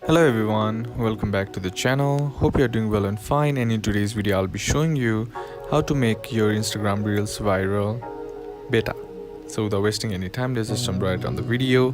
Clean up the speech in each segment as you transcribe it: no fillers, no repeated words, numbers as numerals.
Hello everyone, welcome back to the channel. Hope you are doing well and fine, and in today's video I'll be showing you how to make your Instagram Reels viral beta. So without wasting any time, let's just jump right on the video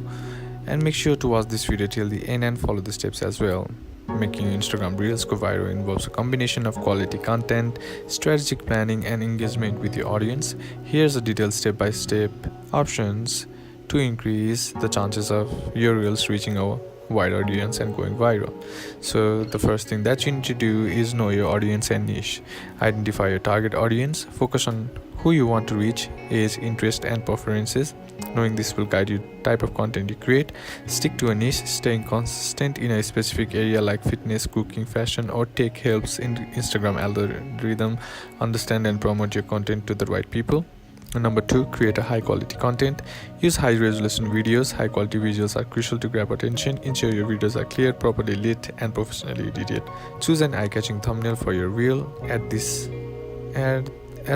and make sure to watch this video till the end and follow the steps as well. Making Instagram Reels go viral involves a combination of quality content, strategic planning and engagement with your audience. Here's a detailed step-by-step options to increase the chances of your Reels reaching a wide audience and going viral. So the first thing that you need to do is know your audience and niche. Identify your target audience, focus on who you want to reach, age, interest and preferences. Knowing this will guide you type of content you create. Stick to a niche. Staying consistent in a specific area like fitness, cooking, fashion or tech helps in Instagram algorithm understand and promote your content to the right people. Number 2, create a high quality content. Use high resolution videos. High quality visuals are crucial to grab attention. Ensure your videos are clear, properly lit and professionally edited. Choose an eye-catching thumbnail for your reel as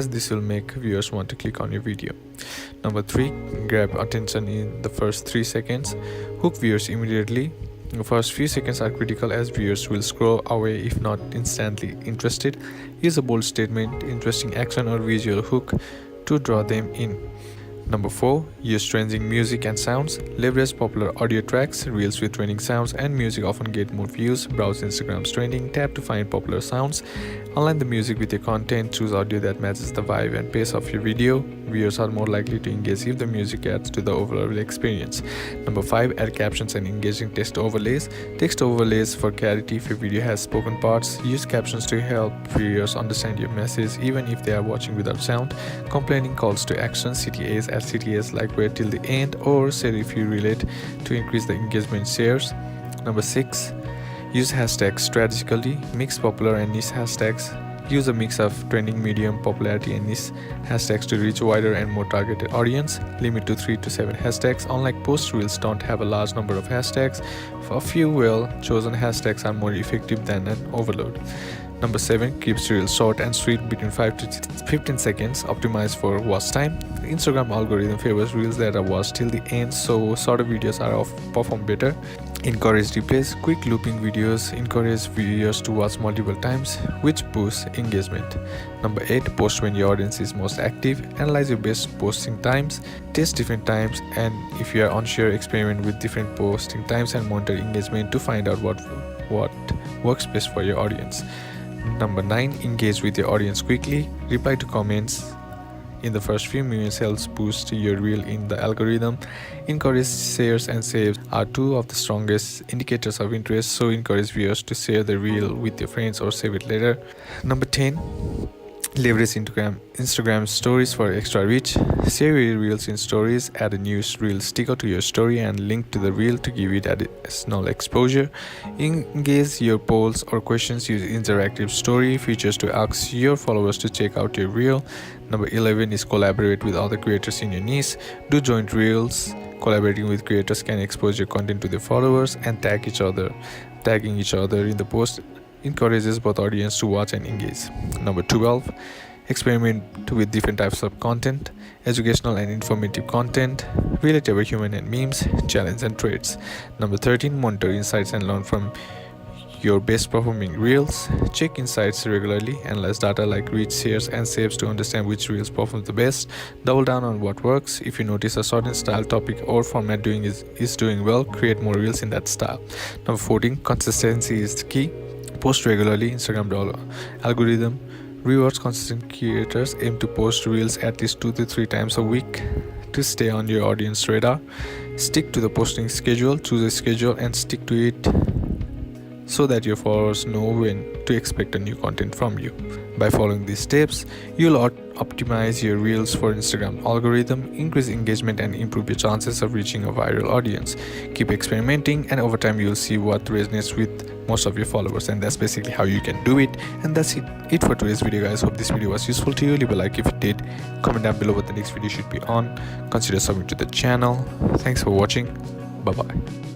this will make viewers want to click on your video. Number 3, grab attention in the first 3 seconds. Hook viewers immediately. The first few seconds are critical as viewers will scroll away if not instantly interested. Use a bold statement, interesting action or visual hook to draw them in. Number 4, use trending music and sounds. Leverage popular audio tracks. Reels with trending sounds and music often get more views. Browse Instagram's trending tab to find popular sounds. Align the music with your content. Choose audio that matches the vibe and pace of your video. Viewers are more likely to engage if the music adds to the overall experience. Number 5, add captions and engaging text overlays. Text overlays for clarity. If your video has spoken parts, use captions to help viewers understand your message even if they are watching without sound. Complaining calls to action, CTAs, add CTAs like wait till the end or say if you relate to increase the engagement shares. Number 6, use hashtags strategically. Mix popular and niche hashtags. Use a mix of trending, medium, popularity and niche hashtags to reach a wider and more targeted audience. Limit to 3 to 7 hashtags. Unlike post reels don't have a large number of hashtags, a few well-chosen hashtags are more effective than an overload. Number 7, keeps reels short and sweet between 5 to 15 seconds. Optimize for watch time. The Instagram algorithm favors reels that are watched till the end, so shorter videos perform better. Encourage replays. Quick looping videos encourage viewers to watch multiple times, which boosts engagement. Number 8, post when your audience is most active. Analyze your best posting times. Test different times, and if you are unsure, experiment with different posting times and monitor engagement to find out what works best for your audience. Number 9, engage with your audience quickly. Reply to comments in the first few minutes helps boost your reel in the algorithm. Encourage shares and saves are 2 of the strongest indicators of interest, so encourage viewers to share the reel with your friends or save it later. Number 10, leverage Instagram stories for extra reach. Share your reels in stories. Add a new reel sticker to your story and link to the reel to give it additional exposure. Engage your polls or questions. Use interactive story features to ask your followers to check out your reel. Number 11 is collaborate with other creators in your niche. Do joint reels. Collaborating with creators can expose your content to their followers and tag each other. Tagging each other in the post encourages both audience to watch and engage. Number 12, experiment with different types of content. Educational and informative content, relatable human and memes, challenge and traits. Number 13, monitor insights and learn from your best performing reels. Check insights regularly. Analyze data like reach, shares and saves to understand which reels perform the best. Double down on what works. If you notice a certain style, topic or format is doing well, create more reels in that style. Number 14, consistency is the key. Post regularly. Instagram algorithm rewards consistent creators. Aim to post reels at least 2 to 3 times a week to stay on your audience radar. Stick to the posting schedule. Choose a schedule and stick to it so that your followers know when to expect a new content from you. By following these steps, you'll optimize your reels for Instagram algorithm, increase engagement and improve your chances of reaching a viral audience. Keep experimenting and over time you'll see what resonates with most of your followers, and that's basically how you can do it. And that's it for today's video, guys. Hope this video was useful to you. Leave a like if it did. Comment down below what the next video should be on. Consider subscribing to the channel. Thanks for watching. Bye bye.